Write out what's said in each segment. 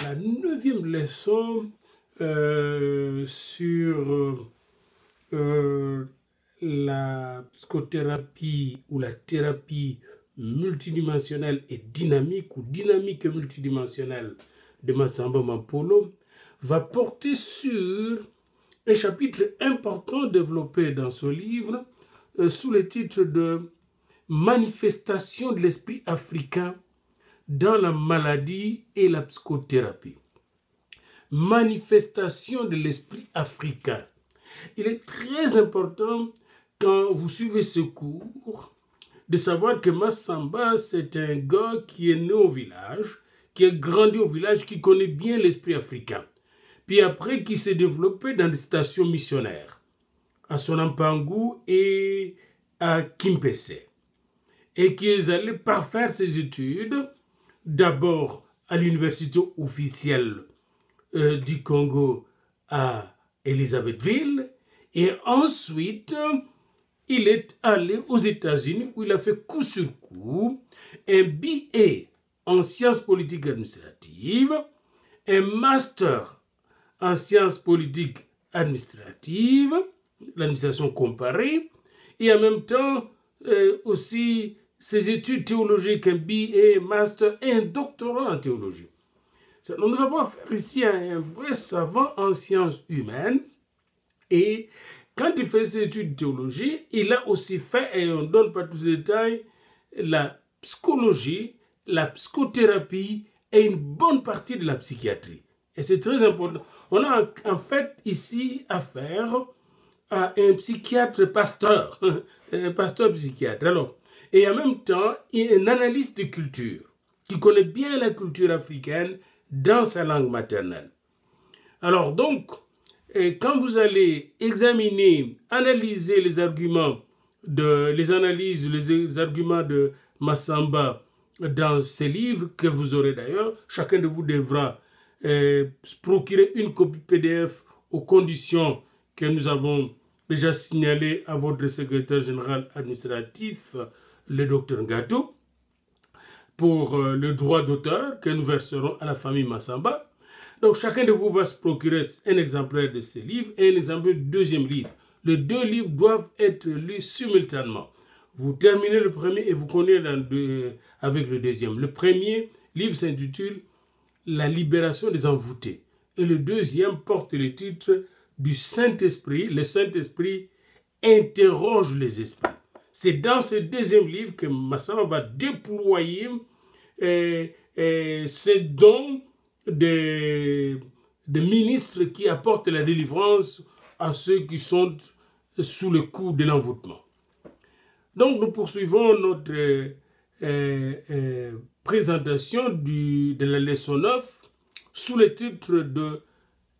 la 9e leçon sur la psychothérapie ou la thérapie multidimensionnelle et dynamique ou dynamique et multidimensionnelle de Massamba Mampolo va porter sur un chapitre important développé dans ce livre sous le titre de Manifestation de l'esprit africain dans la maladie et la psychothérapie. Manifestation de l'esprit africain. Il est très important quand vous suivez ce cours de savoir que Massamba, c'est un gars qui est né au village, qui est grandi au village, qui connaît bien l'esprit africain. Puis après, qui s'est développé dans des stations missionnaires, à Sonampangu et à Kimpese. Et qui est allé parfaire ses études, d'abord à l'université officielle du Congo à Elisabethville, et ensuite il est allé aux États-Unis où il a fait coup sur coup un BA en sciences politiques administratives, un master en sciences politiques administratives, l'administration comparée, et en même temps aussi ses études théologiques, un BA, master et un doctorat en théologie. Nous avons affaire ici à un vrai savant en sciences humaines, et quand il fait ses études de théologie, il a aussi fait, et on ne donne pas tous les détails, la psychologie, la psychothérapie et une bonne partie de la psychiatrie. Et c'est très important. On a en fait ici affaire à un psychiatre pasteur, un pasteur psychiatre. Alors, et en même temps, un analyste de culture qui connaît bien la culture africaine dans sa langue maternelle. Alors donc, quand vous allez examiner, analyser les arguments, les arguments de Massamba dans ces livres que vous aurez d'ailleurs, chacun de vous devra se procurer une copie PDF aux conditions que nous avons déjà signalées à votre secrétaire général administratif, le docteur Ngato, pour le droit d'auteur que nous verserons à la famille Massamba. Donc chacun de vous va se procurer un exemplaire de ces livres et un exemplaire du deuxième livre. Les deux livres doivent être lus simultanément. Vous terminez le premier et vous continuez avec le deuxième. Le premier livre s'intitule « La libération des envoûtés » et le deuxième porte le titre du Saint-Esprit. Le Saint-Esprit interroge les esprits. C'est dans ce deuxième livre que Massamba va déployer ces dons de ministres qui apportent la délivrance à ceux qui sont sous le coup de l'envoûtement. Donc nous poursuivons notre présentation de la leçon 9 sous le titre de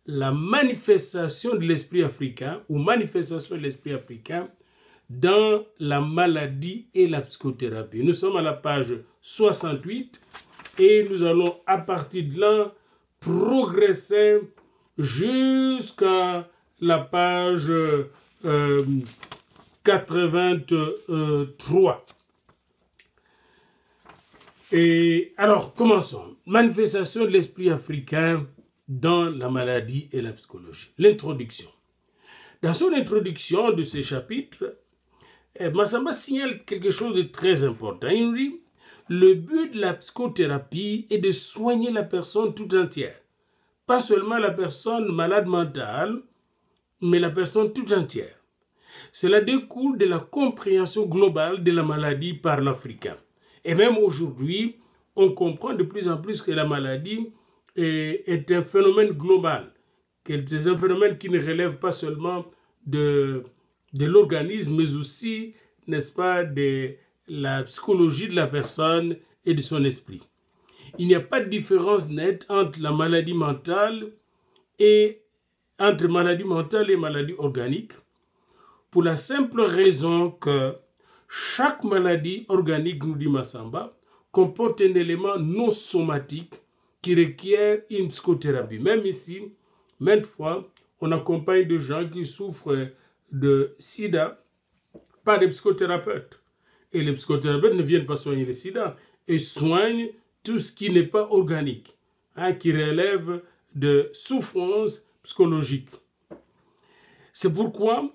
la manifestation de l'esprit africain ou manifestation de l'esprit africain dans la maladie et la psychothérapie. Nous sommes à la page 68 et nous allons à partir de là progresser jusqu'à la page 83. Et alors, commençons. Manifestation de l'esprit africain dans la maladie et la psychologie. L'introduction. Dans son introduction de ce chapitre, Massamba signale quelque chose de très important. Il dit « Le but de la psychothérapie est de soigner la personne tout entière. Pas seulement la personne malade mentale, mais la personne tout entière. Cela découle de la compréhension globale de la maladie par l'Africain. Et même aujourd'hui, on comprend de plus en plus que la maladie est un phénomène global. C'est un phénomène qui ne relève pas seulement de l'organisme, mais aussi, n'est-ce pas, de la psychologie de la personne et de son esprit. Il n'y a pas de différence nette entre la maladie mentale et maladie organique, pour la simple raison que chaque maladie organique, nous dit Massamba, comporte un élément non somatique qui requiert une psychothérapie. Même ici, maintes fois, on accompagne des gens qui souffrent de sida par des psychothérapeutes. Et les psychothérapeutes ne viennent pas soigner le sida, ils soignent tout ce qui n'est pas organique. qui relèvent de souffrances psychologiques. C'est pourquoi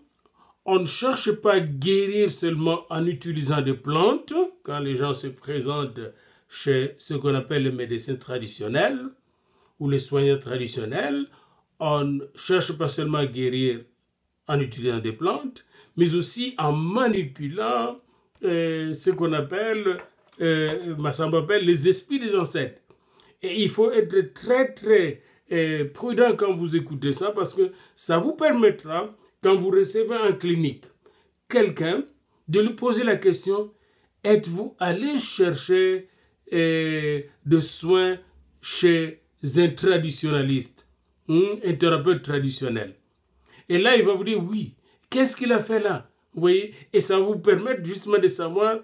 on ne cherche pas à guérir seulement en utilisant des plantes, quand les gens se présentent chez ce qu'on appelle les médecins traditionnels ou les soignants traditionnels. On ne cherche pas seulement à guérir en utilisant des plantes, mais aussi en manipulant ce qu'on appelle, Massamba appelle les esprits des ancêtres. Et il faut être très très prudent quand vous écoutez ça, parce que ça vous permettra, quand vous recevez en clinique quelqu'un, de lui poser la question: êtes-vous allé chercher de soins chez un traditionnaliste, un thérapeute traditionnel? Et là, il va vous dire oui. Qu'est-ce qu'il a fait là? Vous voyez? Et ça va vous permettre justement de savoir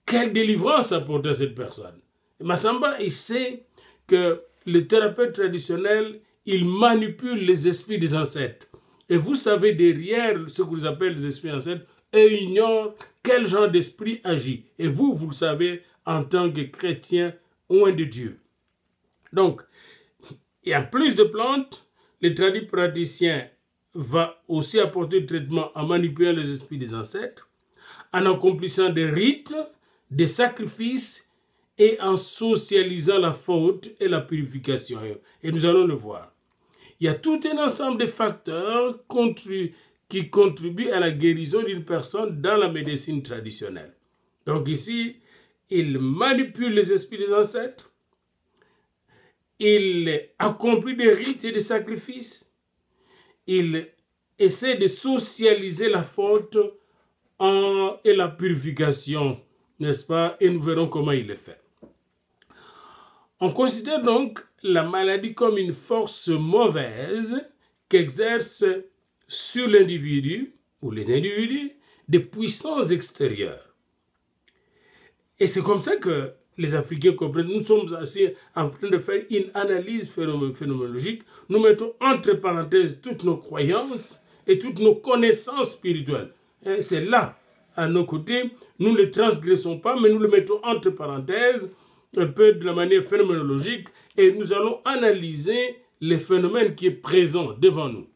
quelle délivrance apporter à cette personne. Et Massamba, il sait que le thérapeute traditionnel, il manipule les esprits des ancêtres. Et vous savez, derrière ce que vous appelez les esprits ancêtres, eux ignorent quel genre d'esprit agit. Et vous, vous le savez en tant que chrétien loin de Dieu. Donc, et en plus de plantes, le praticien va aussi apporter le traitement en manipulant les esprits des ancêtres, en accomplissant des rites, des sacrifices et en socialisant la faute et la purification. Et nous allons le voir. Il y a tout un ensemble de facteurs qui contribuent à la guérison d'une personne dans la médecine traditionnelle. Donc ici, il manipule les esprits des ancêtres, il accomplit des rites et des sacrifices, il essaie de socialiser la faute et la purification, n'est-ce pas? Et nous verrons comment il le fait. On considère donc la maladie comme une force mauvaise qu'exerce sur l'individu ou les individus des puissances extérieures. Et c'est comme ça que les Africains comprennent. Nous sommes aussi en train de faire une analyse phénoménologique. Nous mettons entre parenthèses toutes nos croyances et toutes nos connaissances spirituelles. C'est là, à nos côtés, nous ne les transgressons pas, mais nous le mettons entre parenthèses, un peu de la manière phénoménologique, et nous allons analyser les phénomènes qui est présent devant nous.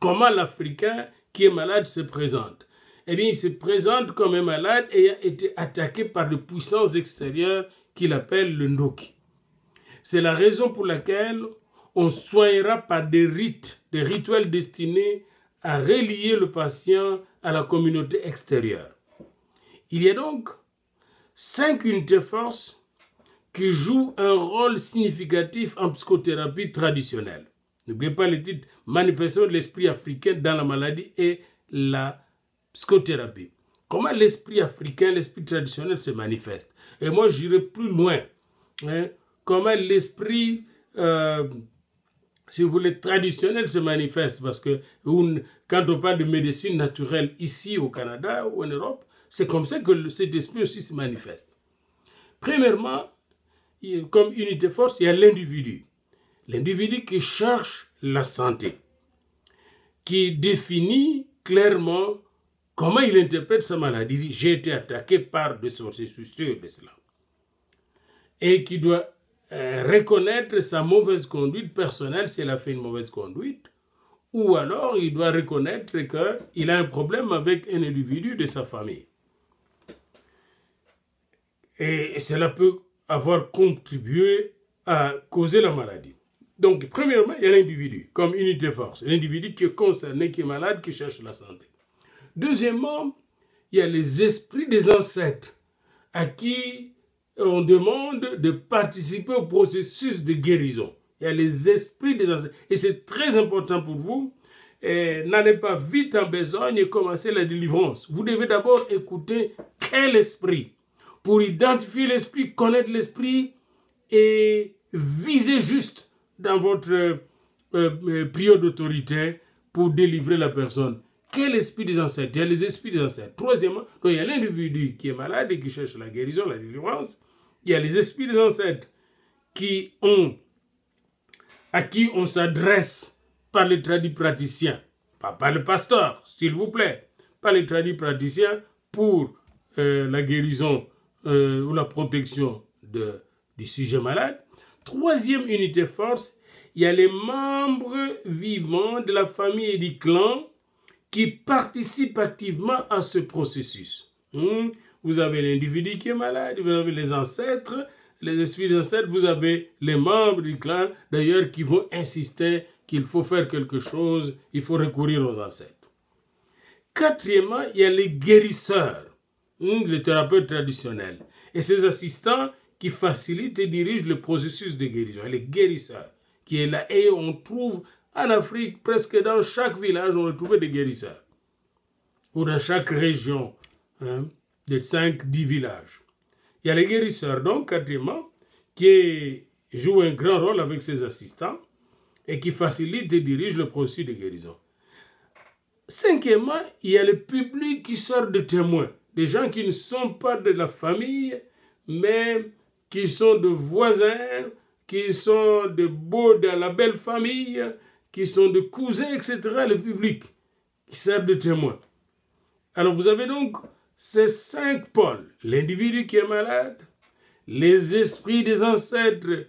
Comment l'Africain qui est malade se présente? Eh bien, il se présente comme un malade ayant été attaqué par des puissances extérieures qu'il appelle le Ndoki. C'est la raison pour laquelle on soignera par des rites, des rituels destinés à relier le patient à la communauté extérieure. Il y a donc 5 unités forces qui jouent un rôle significatif en psychothérapie traditionnelle. N'oubliez pas le titre « Manifestation de l'esprit africain dans la maladie et la psychothérapie ». Comment l'esprit africain, l'esprit traditionnel se manifeste? Et moi, j'irai plus loin. Comment l'esprit, si vous voulez, traditionnel se manifeste. Parce que quand on parle de médecine naturelle ici au Canada ou en Europe, c'est comme ça que cet esprit aussi se manifeste. Premièrement, comme unité force, il y a l'individu. L'individu qui cherche la santé, qui définit clairement comment il interprète sa maladie. Il dit, j'ai été attaqué par des sorciers, je suis sûr de cela. Et qui doit reconnaître sa mauvaise conduite personnelle s'il a fait une mauvaise conduite, ou alors il doit reconnaître qu'il a un problème avec un individu de sa famille. Et cela peut avoir contribué à causer la maladie. Donc, premièrement, il y a l'individu comme unité force. L'individu qui est concerné, qui est malade, qui cherche la santé. Deuxièmement, il y a les esprits des ancêtres à qui on demande de participer au processus de guérison. Il y a les esprits des ancêtres. Et c'est très important pour vous. N'allez pas vite en besogne et commencer la délivrance. Vous devez d'abord écouter quel esprit. Pour identifier l'esprit, connaître l'esprit et viser juste dans votre période d'autorité pour délivrer la personne. Quel esprit des ancêtres? Il y a les esprits des ancêtres. Troisièmement, donc il y a l'individu qui est malade et qui cherche la guérison, la délivrance. Il y a les esprits des ancêtres à qui on s'adresse par les tradipraticiens, pas par le pasteur, s'il vous plaît, par les tradipraticiens pour la guérison ou la protection du sujet malade. troisième unité force, il y a les membres vivants de la famille et du clan qui participent activement à ce processus. Vous avez l'individu qui est malade, vous avez les ancêtres, les esprits des ancêtres, vous avez les membres du clan, d'ailleurs, qui vont insister qu'il faut faire quelque chose, il faut recourir aux ancêtres. Quatrièmement, il y a les guérisseurs, les thérapeutes traditionnels, et ces assistants qui facilitent et dirigent le processus de guérison, les guérisseurs, qui est là, et on trouve en Afrique, presque dans chaque village, on retrouve des guérisseurs, ou dans chaque région, de 5-10 villages. Il y a les guérisseurs, donc, quatrièmement, qui jouent un grand rôle avec ses assistants et qui facilitent et dirigent le processus de guérison. Cinquièmement, il y a le public qui sort de témoins, des gens qui ne sont pas de la famille, mais qui sont de voisins, qui sont de la belle famille, qui sont de cousins, etc., le public qui sert de témoins. Alors, vous avez donc ces 5 pôles, l'individu qui est malade, les esprits des ancêtres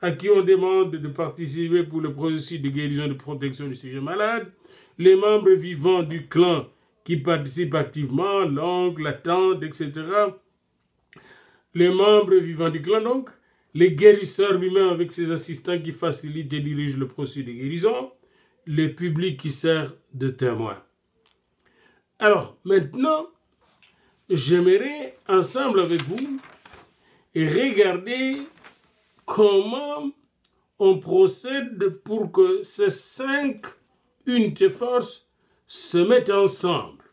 à qui on demande de participer pour le processus de guérison et de protection du sujet malade, les membres vivants du clan qui participent activement, l'oncle, la tante, etc. Les membres vivants du clan, donc, les guérisseurs lui-même avec ses assistants qui facilitent et dirigent le processus de guérison, le public qui sert de témoin. Alors, maintenant, j'aimerais, ensemble avec vous, regarder comment on procède pour que ces 5 unités forces se mettent ensemble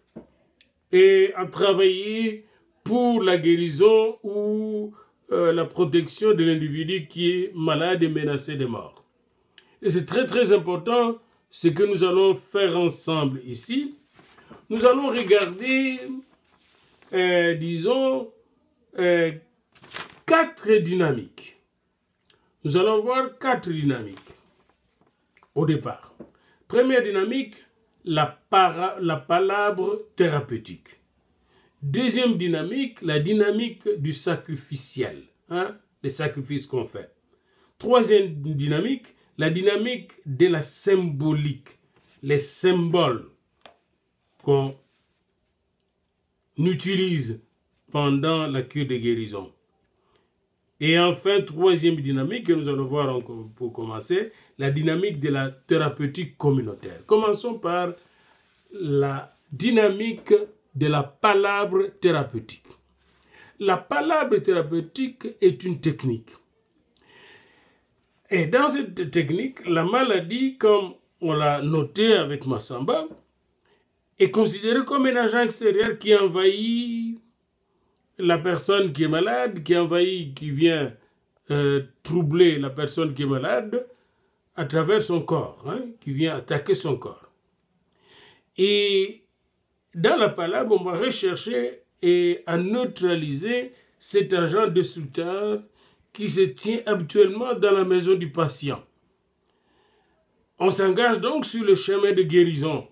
et à travailler pour la guérison ou la protection de l'individu qui est malade et menacé de mort. Et c'est très très important ce que nous allons faire ensemble ici. Nous allons regarder, disons, 4 dynamiques. Nous allons voir 4 dynamiques au départ. Première dynamique, la palabre thérapeutique. Deuxième dynamique, la dynamique du sacrificiel, les sacrifices qu'on fait. Troisième dynamique, la dynamique de la symbolique, les symboles qu'on utilise pendant la cure de guérison. Et enfin, troisième dynamique que nous allons voir encore pour commencer, la dynamique de la thérapeutique communautaire. Commençons par la dynamique de la palabre thérapeutique. La palabre thérapeutique est une technique. Et dans cette technique, la maladie, comme on l'a noté avec Massamba, est considérée comme un agent extérieur qui envahit la personne qui est malade, qui vient troubler la personne qui est malade à travers son corps, qui vient attaquer son corps. Et dans la palabre, on va rechercher et à neutraliser cet agent destructeur qui se tient habituellement dans la maison du patient. On s'engage donc sur le chemin de guérison.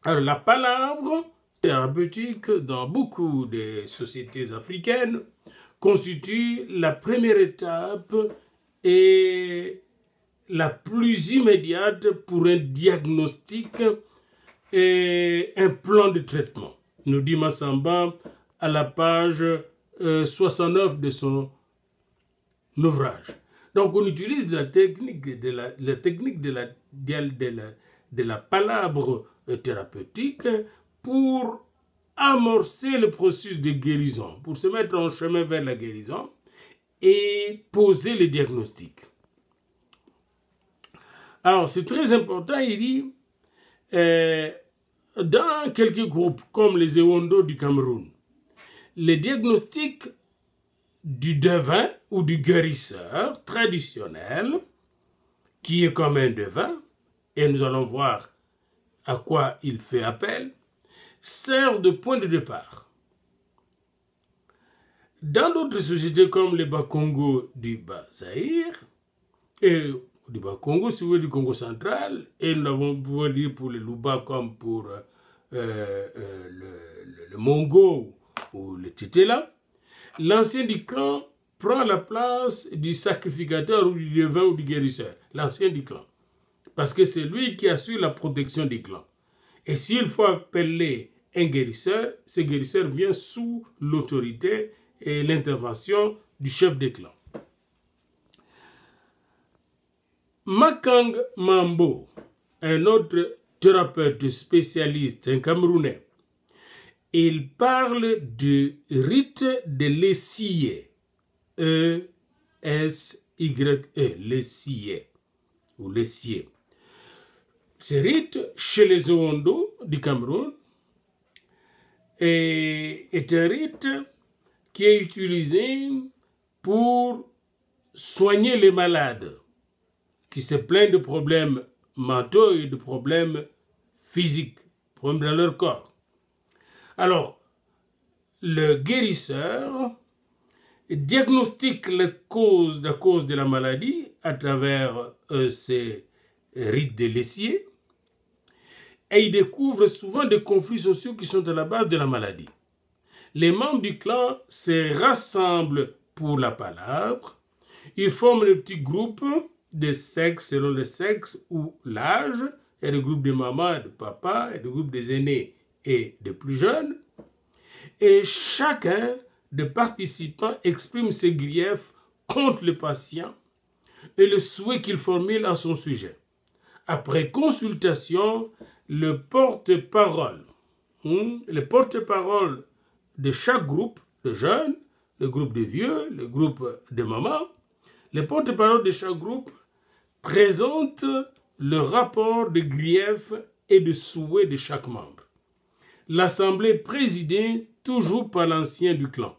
Alors la palabre thérapeutique dans beaucoup de sociétés africaines constitue la première étape et la plus immédiate pour un diagnostic et un plan de traitement, nous dit Massamba à la page 69 de son ouvrage. Donc on utilise la technique de la palabre thérapeutique pour amorcer le processus de guérison, pour se mettre en chemin vers la guérison et poser le diagnostic. Alors c'est très important, il dit, dans quelques groupes comme les Ewondo du Cameroun, les diagnostics du devin ou du guérisseur traditionnel, qui est comme un devin, et nous allons voir à quoi il fait appel, sert de point de départ. Dans d'autres sociétés comme les Bakongo du Bas-Zaïre, et du Bas-Congo, si vous voulez, du Congo central, et nous avons pu dire pour les Luba comme pour le Mongo ou le Titela, l'ancien du clan prend la place du sacrificateur ou du devin ou du guérisseur, l'ancien du clan. Parce que c'est lui qui assure la protection du clan. Et s'il faut appeler un guérisseur, ce guérisseur vient sous l'autorité et l'intervention du chef des clans. Makang Mambo, un autre thérapeute spécialiste, un Camerounais, il parle du rite de l'essier. E-S-Y-E, l'essier, ou l'essier. Ce rite, chez les Owondo du Cameroun, est un rite qui est utilisé pour soigner les malades qui se plaignent de problèmes mentaux et de problèmes physiques, problèmes dans leur corps. Alors, le guérisseur diagnostique la cause de la maladie à travers ces rites de l'essier et il découvre souvent des conflits sociaux qui sont à la base de la maladie. Les membres du clan se rassemblent pour la palabre, ils forment des petits groupes de sexe selon le sexe ou l'âge, il y a des groupes de mamans et de papas, et des groupes des aînés et des plus jeunes, et chacun des participants exprime ses griefs contre le patient et le souhait qu'il formule à son sujet. Après consultation, le porte-parole de chaque groupe de jeunes, le groupe de vieux, le groupe de mamans, le porte-parole de chaque groupe présente le rapport de griefs et de souhaits de chaque membre. L'assemblée est présidée toujours par l'ancien du clan.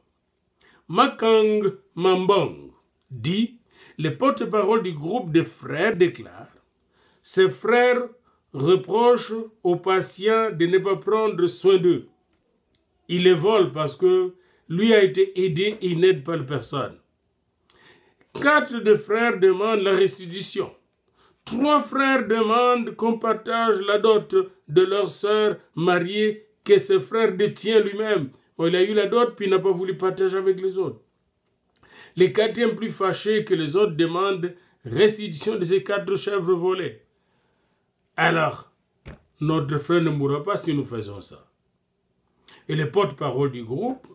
Makang Mambong dit, le porte-parole du groupe des frères déclare, ses frères reprochent aux patients de ne pas prendre soin d'eux. Il les vole parce que lui a été aidé et il n'aide pas personne. 4 des frères demandent la restitution. 3 frères demandent qu'on partage la dot de leur sœur mariée que ce frère détient lui-même. Bon, il a eu la dot puis il n'a pas voulu partager avec les autres. Les 4e plus fâchés que les autres demandent restitution de ces 4 chèvres volées. Alors, notre frère ne mourra pas si nous faisons ça. Et le porte-parole du groupe,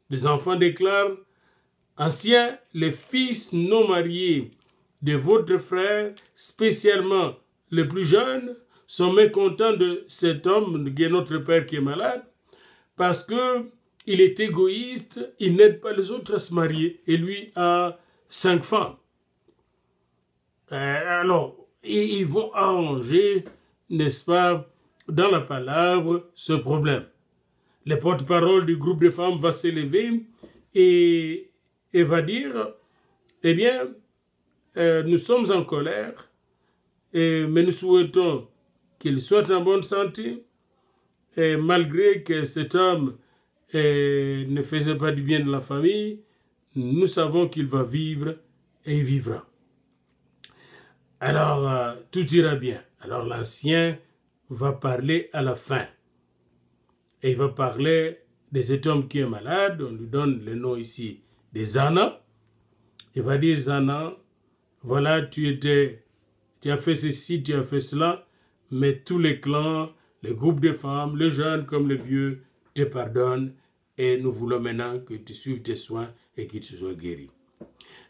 les enfants déclarent, anciens, les fils non mariés de votre frère, spécialement les plus jeunes, sont mécontents de cet homme, qui est notre père qui est malade, parce que il est égoïste, il n'aide pas les autres à se marier, et lui a 5 femmes. Alors, ils vont arranger, n'est-ce pas, dans la palabre, ce problème. Le porte-parole du groupe de femmes va s'élever et va dire, eh bien, nous sommes en colère, mais nous souhaitons qu'il soit en bonne santé, et malgré que cet homme ne faisait pas du bien de la famille, nous savons qu'il va vivre et il vivra. Alors, tout ira bien. Alors, l'ancien va parler à la fin. Et il va parler de cet homme qui est malade. On lui donne le nom ici de Zana. Il va dire, Zana, voilà, tu as fait ceci, tu as fait cela, mais tous les clans, les groupes de femmes, les jeunes comme les vieux, te pardonnent et nous voulons maintenant que tu suives tes soins et que tu sois guéri.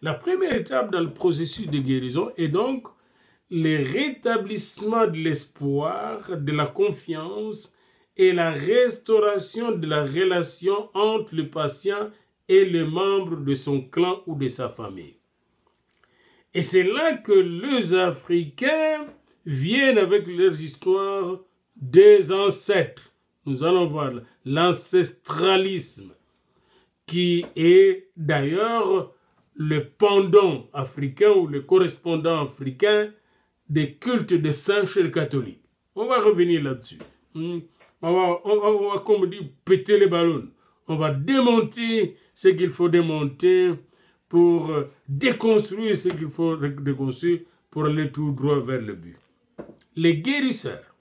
La première étape dans le processus de guérison est donc le rétablissement de l'espoir, de la confiance et la restauration de la relation entre le patient et les membres de son clan ou de sa famille. Et c'est là que les Africains viennent avec leurs histoires des ancêtres. Nous allons voir l'ancestralisme, qui est d'ailleurs le pendant africain ou le correspondant africain des cultes des saints chez les catholiques. On va revenir là-dessus. On va, comme on dit, péter les ballons. On va démonter ce qu'il faut démonter pour déconstruire ce qu'il faut déconstruire pour aller tout droit vers le but. Les guérisseurs,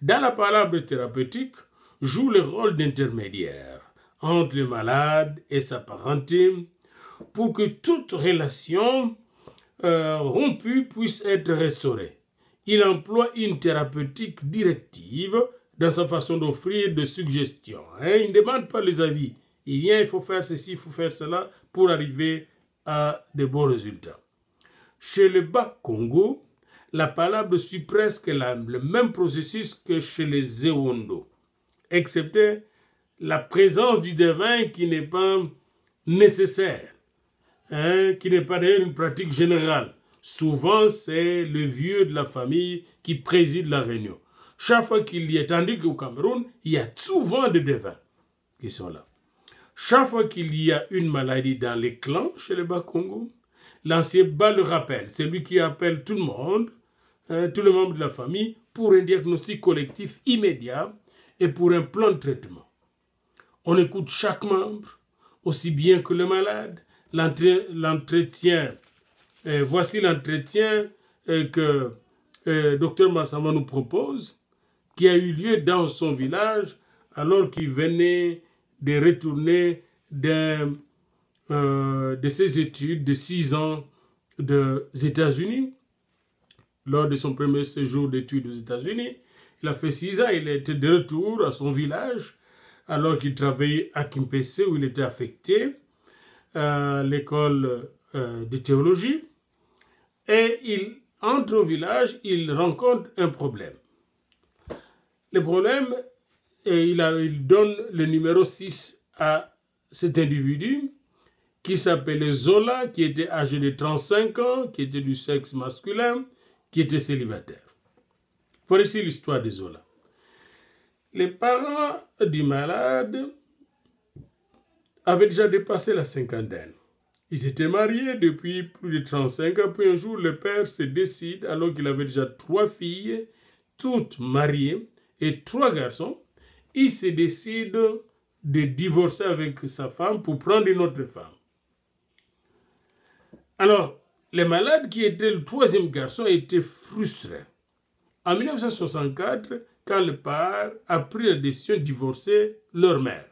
dans la palabre thérapeutique, jouent le rôle d'intermédiaire entre le malade et sa parenté pour que toute relation rompue puisse être restaurée. Il emploie une thérapeutique directive dans sa façon d'offrir des suggestions. Il ne demande pas les avis. Il vient, il faut faire ceci, il faut faire cela pour arriver à de bons résultats. Chez le Bas-Congo, la palabre suit presque le même processus que chez les Ewondo, excepté la présence du devin qui n'est pas nécessaire, qui n'est pas d'ailleurs une pratique générale. Souvent, c'est le vieux de la famille qui préside la réunion. Chaque fois qu'il y a, tandis qu'au Cameroun, il y a souvent des devins qui sont là. Chaque fois qu'il y a une maladie dans les clans chez le Bas-Congo, l'ancien bat le rappelle. C'est lui qui appelle tout le monde, tous les membres de la famille, pour un diagnostic collectif immédiat et pour un plan de traitement. On écoute chaque membre, aussi bien que le malade. L'entretien, voici l'entretien que Dr Massamba nous propose, qui a eu lieu dans son village alors qu'il venait de retourner de ses études de 6 ans aux États-Unis. Lors de son premier séjour d'études aux États-Unis, il a fait 6 ans, il était de retour à son village alors qu'il travaillait à Kimpese où il était affecté à l'école de théologie. Et il entre au village, il rencontre un problème. Le problème, il donne le numéro 6 à cet individu qui s'appelait Zola, qui était âgé de 35 ans, qui était du sexe masculin, qui était célibataire. Voici l'histoire de Zola. Les parents du malade avaient déjà dépassé la cinquantaine. Ils étaient mariés depuis plus de 35 ans. Puis un jour, le père se décide, alors qu'il avait déjà 3 filles, toutes mariées, et 3 garçons, il se décide de divorcer avec sa femme pour prendre une autre femme. Alors, le malade qui était le 3e garçon était frustré. En 1964, quand le père a pris la décision de divorcer leur mère.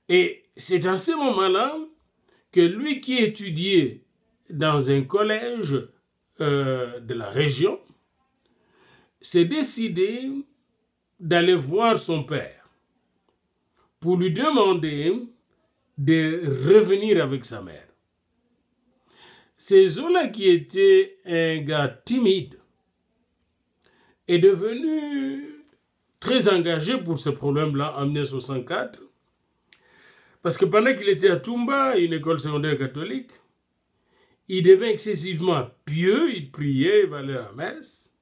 Et c'est à ce moment-là que lui qui étudiait dans un collège de la région s'est décidé d'aller voir son père pour lui demander de revenir avec sa mère. C'est Zola qui était un gars timide est devenu très engagé pour ce problème-là en 1964 parce que pendant qu'il était à Tumba, une école secondaire catholique, il devint excessivement pieux, il priait, il allait à la messe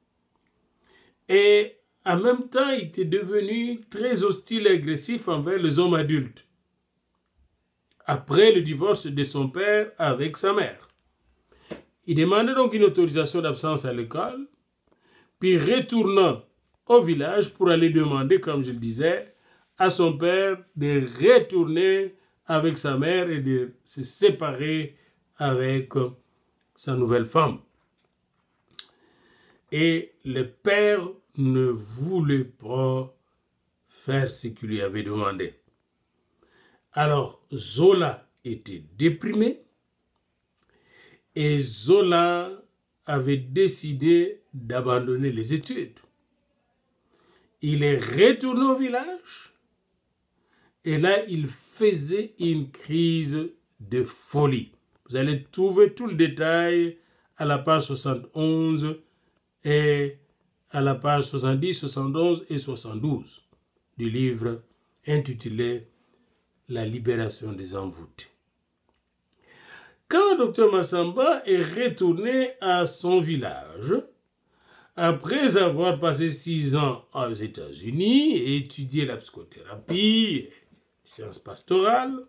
et en même temps, il était devenu très hostile et agressif envers les hommes adultes après le divorce de son père avec sa mère. Il demandait donc une autorisation d'absence à l'école, puis retournant au village pour aller demander, comme je le disais, à son père de retourner avec sa mère et de se séparer avec sa nouvelle femme. Et le père ne voulait pas faire ce qu'il lui avait demandé. Alors, Zola était déprimé et Zola avait décidé d'abandonner les études. Il est retourné au village et là, il faisait une crise de folie. Vous allez trouver tout le détail à la page 71 et à la page 70, 71 et 72 du livre intitulé « La libération des envoûtés ». Quand Dr Massamba est retourné à son village, après avoir passé 6 ans aux États-Unis et étudié la psychothérapie, sciences pastorales,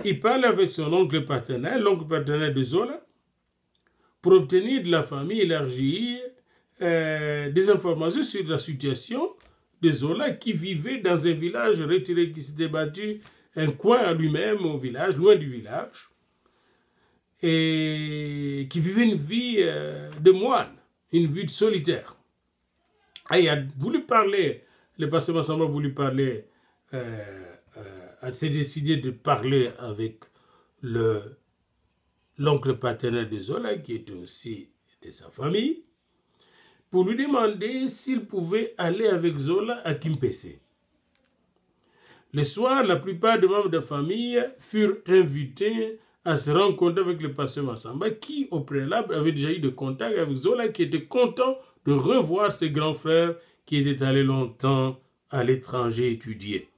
il parle avec son oncle paternel de Zola, pour obtenir de la famille élargie des informations sur la situation de Zola qui vivait dans un village retiré, qui s'était battu un coin à lui-même au village, loin du village, et qui vivait une vie de moine, une vie de solitaire. Et il a voulu parler, le pasteur Massamba a voulu parler s'est décidé de parler avec l'oncle paternel de Zola, qui était aussi de sa famille, pour lui demander s'il pouvait aller avec Zola à Kimpese. Le soir, la plupart des membres de la famille furent invités à se rencontrer avec le pasteur Massamba, qui, au préalable, avait déjà eu de contact avec Zola, qui était content de revoir ses grands frères qui étaient allés longtemps à l'étranger étudier.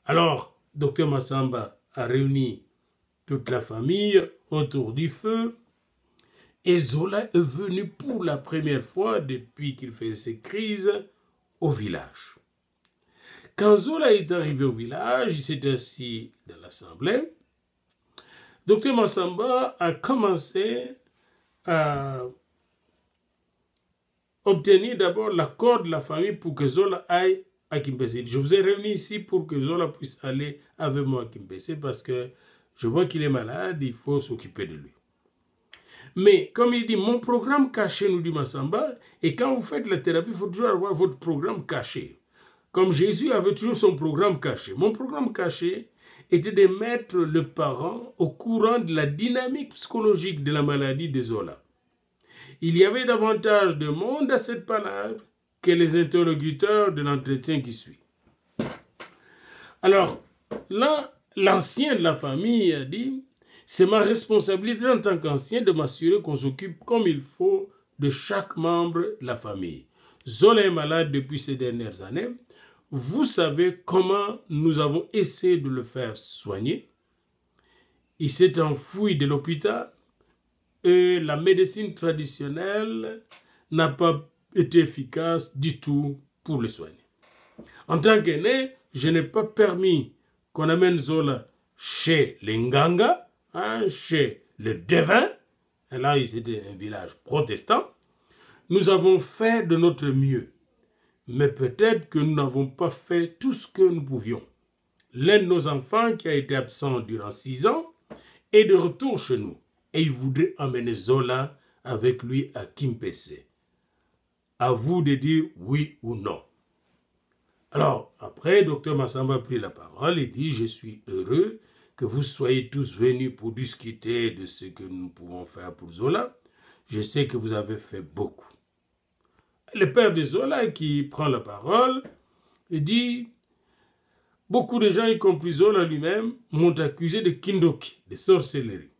Alors, Dr Massamba a réuni toute la famille autour du feu, et Zola est venu pour la première fois depuis qu'il fait ses crises au village. Quand Zola est arrivé au village, il s'est assis dans l'assemblée. Dr Massamba a commencé à obtenir d'abord l'accord de la famille pour que Zola aille à Kimpese. Je vous ai réuni ici pour que Zola puisse aller avec moi à Kimpese parce que je vois qu'il est malade, il faut s'occuper de lui. Mais comme il dit, mon programme caché, nous dit Massamba, et quand vous faites la thérapie, il faut toujours avoir votre programme caché. Comme Jésus avait toujours son programme caché. Mon programme caché était de mettre le parent au courant de la dynamique psychologique de la maladie de Zola. Il y avait davantage de monde à cette palabre que les interlocuteurs de l'entretien qui suit. Alors, là, l'ancien de la famille a dit, c'est ma responsabilité en tant qu'ancien de m'assurer qu'on s'occupe comme il faut de chaque membre de la famille. Zola est malade depuis ces dernières années. Vous savez comment nous avons essayé de le faire soigner. Il s'est enfoui de l'hôpital et la médecine traditionnelle n'a pas été efficace du tout pour le soigner. En tant qu'aîné, je n'ai pas permis qu'on amène Zola chez les Nganga, chez le devin. Et là, c'était un village protestant. Nous avons fait de notre mieux. Mais peut-être que nous n'avons pas fait tout ce que nous pouvions. L'un de nos enfants, qui a été absent durant 6 ans, est de retour chez nous. Et il voudrait emmener Zola avec lui à Kimpese. À vous de dire oui ou non. Alors, après, Dr Massamba a pris la parole et dit « Je suis heureux que vous soyez tous venus pour discuter de ce que nous pouvons faire pour Zola. Je sais que vous avez fait beaucoup. » Le père de Zola qui prend la parole et dit « Beaucoup de gens, y compris Zola lui-même, m'ont accusé de kindoki, de sorcellerie,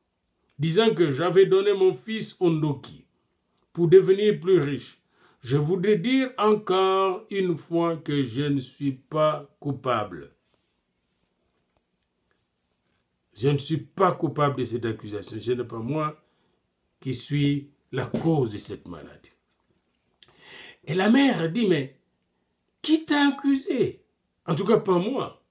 disant que j'avais donné mon fils Ondoki pour devenir plus riche. Je voudrais dire encore une fois que je ne suis pas coupable. Je ne suis pas coupable de cette accusation. Ce n'est pas moi qui suis la cause de cette maladie. » Et la mère a dit, mais qui t'a accusé? En tout cas, pas moi.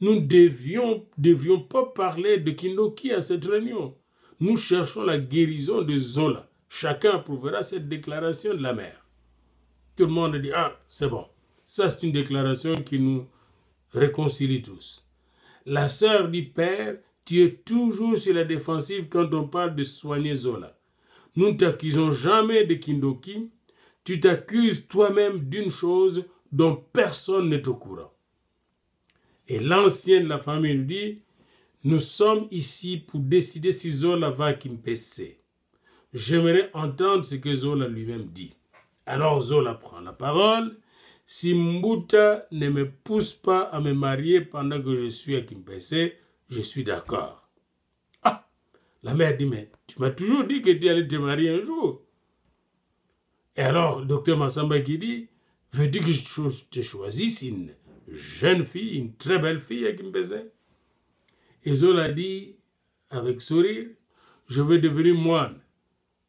Nous ne devions pas parler de Kindoki à cette réunion. Nous cherchons la guérison de Zola. Chacun approuvera cette déclaration de la mère. Tout le monde dit, ah, c'est bon. Ça, c'est une déclaration qui nous réconcilie tous. La sœur dit, père, tu es toujours sur la défensive quand on parle de soigner Zola. Nous ne t'accusons jamais de Kindoki. Tu t'accuses toi-même d'une chose dont personne n'est au courant. Et l'ancien de la famille nous dit, nous sommes ici pour décider si Zola va à Kimpese. J'aimerais entendre ce que Zola lui-même dit. Alors Zola prend la parole. Si Mbuta ne me pousse pas à me marier pendant que je suis à Kimpese, je suis d'accord. Ah, la mère dit, mais tu m'as toujours dit que tu allais te marier un jour. Et alors, Dr Massamba qui dit, veux-tu que je te choisisse une jeune fille, une très belle fille à Kimpese? Et Zola dit, avec sourire, je veux devenir moine,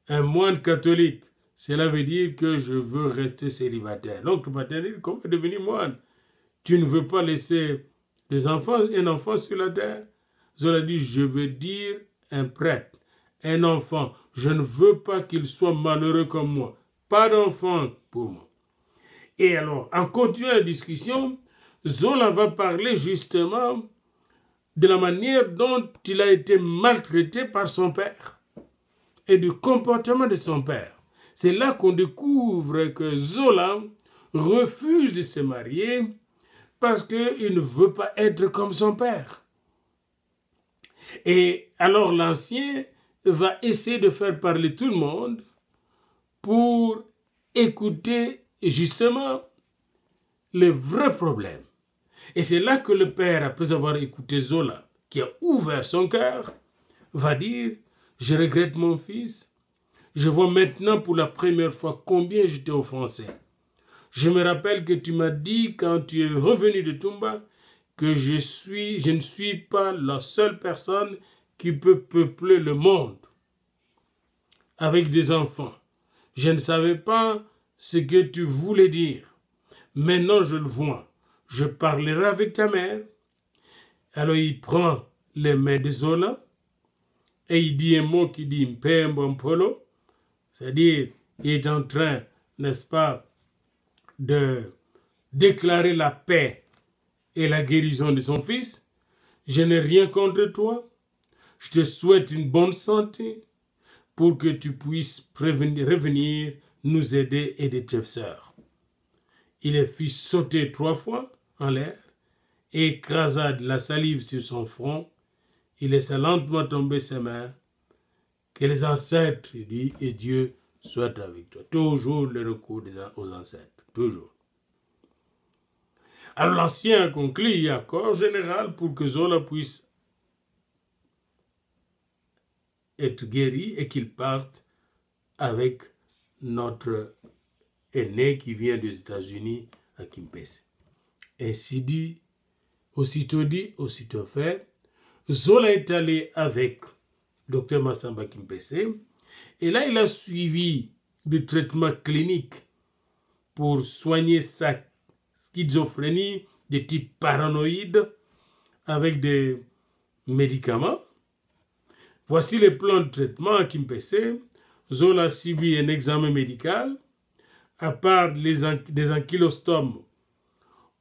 un moine catholique. Cela veut dire que je veux rester célibataire. L'oncle paternel, comment devenir moine? Tu ne veux pas laisser un enfant sur la terre? Zola dit, je veux dire un prêtre, un enfant. Je ne veux pas qu'il soit malheureux comme moi. Pas d'enfant pour moi. Et alors, en continuant la discussion, Zola va parler justement de la manière dont il a été maltraité par son père et du comportement de son père. C'est là qu'on découvre que Zola refuse de se marier parce qu'il ne veut pas être comme son père. Et alors l'ancien va essayer de faire parler tout le monde pour écouter justement les vrais problèmes. Et c'est là que le père, après avoir écouté Zola, qui a ouvert son cœur, va dire « Je regrette mon fils, je vois maintenant pour la première fois combien je t'ai offensé. Je me rappelle que tu m'as dit quand tu es revenu de Tumba que je ne suis pas la seule personne qui peut peupler le monde avec des enfants. Je ne savais pas ce que tu voulais dire. Maintenant, je le vois. Je parlerai avec ta mère. » Alors, il prend les mains de Zola et il dit un mot qui dit « Mpembo, c'est-à-dire, il est en train, n'est-ce pas, de déclarer la paix et la guérison de son fils. Je n'ai rien contre toi. Je te souhaite une bonne santé pour que tu puisses revenir nous aider et aider tes sœurs. » Il les fit sauter 3 fois en l'air et écrasa de la salive sur son front. Il laissa lentement tomber ses mains. Que les ancêtres, il dit, et Dieu soit avec toi. Toujours le recours aux ancêtres. Toujours. Alors l'ancien conclut accord général pour que Zola puisse être guéri et qu'il parte avec notre aîné qui vient des États-Unis à Kimpese. Ainsi dit, aussitôt fait. Zola est allé avec Dr Massamba Kimpese et là il a suivi des traitements cliniques pour soigner sa schizophrénie de type paranoïde avec des médicaments. Voici les plans de traitement à Kimpese. Zola a subi un examen médical. À part des ankylostomes,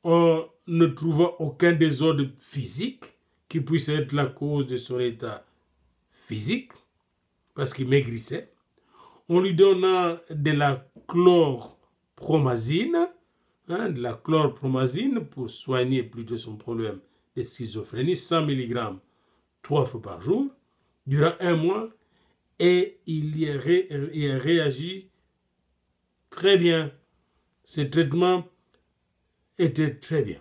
on ne trouva aucun désordre physique qui puisse être la cause de son état physique, parce qu'il maigrissait. On lui donna de la chlorpromazine, pour soigner plutôt son problème de schizophrénie, 100 mg 3 fois par jour, durant 1 mois, et il y a réagi très bien. Ces traitements étaient très bien.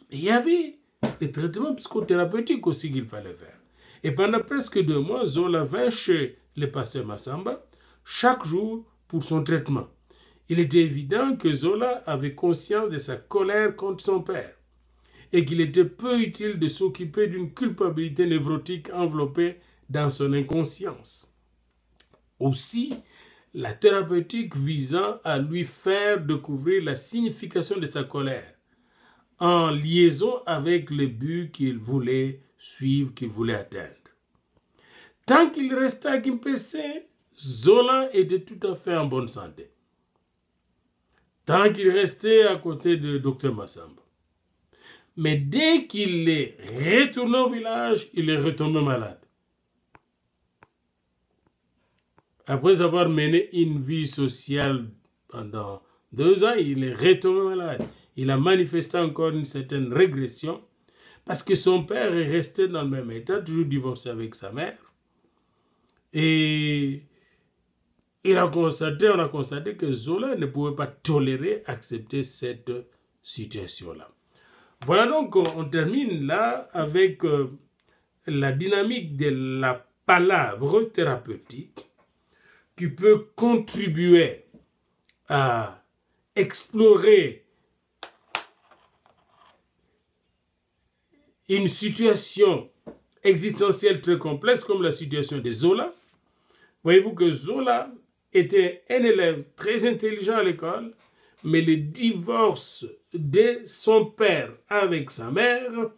Mais il y avait des traitements psychothérapeutiques aussi qu'il fallait faire. Et pendant presque 2 mois, Zola vint chez le pasteur Massamba chaque jour pour son traitement. Il était évident que Zola avait conscience de sa colère contre son père et qu'il était peu utile de s'occuper d'une culpabilité névrotique enveloppée dans son inconscience. Aussi, la thérapeutique visant à lui faire découvrir la signification de sa colère en liaison avec le but qu'il voulait suivre, qu'il voulait atteindre. Tant qu'il restait à Kimpese, Zola était tout à fait en bonne santé. Tant qu'il restait à côté de Dr Massamba. Mais dès qu'il est retourné au village, il est retombé malade. Après avoir mené une vie sociale pendant 2 ans, il est retombé malade. Il a manifesté encore une certaine régression parce que son père est resté dans le même état, toujours divorcé avec sa mère. Et on a constaté que Zola ne pouvait pas tolérer, accepter cette situation-là. Voilà donc, on termine là avec la dynamique de la palabre thérapeutique qui peut contribuer à explorer une situation existentielle très complexe comme la situation de Zola. Voyez-vous que Zola était un élève très intelligent à l'école, mais le divorce de son père avec sa mère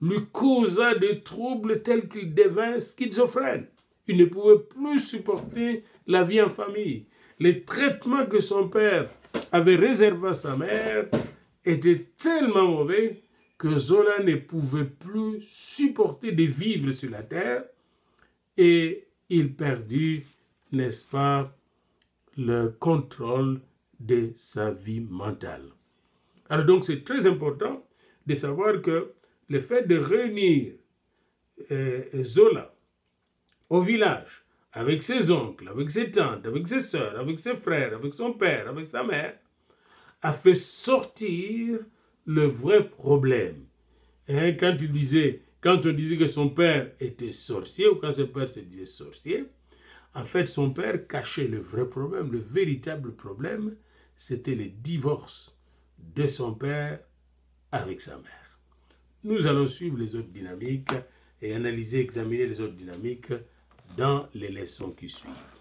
lui causa des troubles tels qu'il devint schizophrène. Il ne pouvait plus supporter la vie en famille. Les traitements que son père avait réservés à sa mère étaient tellement mauvais que Zola ne pouvait plus supporter de vivre sur la terre et il perdit, n'est-ce pas, le contrôle de sa vie mentale. Alors donc c'est très important de savoir que le fait de réunir Zola au village, avec ses oncles, avec ses tantes, avec ses sœurs, avec ses frères, avec son père, avec sa mère, a fait sortir le vrai problème. Hein, quand on disait que son père était sorcier, ou quand son père se disait sorcier, en fait, son père cachait le vrai problème. Le véritable problème, c'était le divorce de son père avec sa mère. Nous allons suivre les autres dynamiques et analyser, examiner les autres dynamiques dans les leçons qui suivent.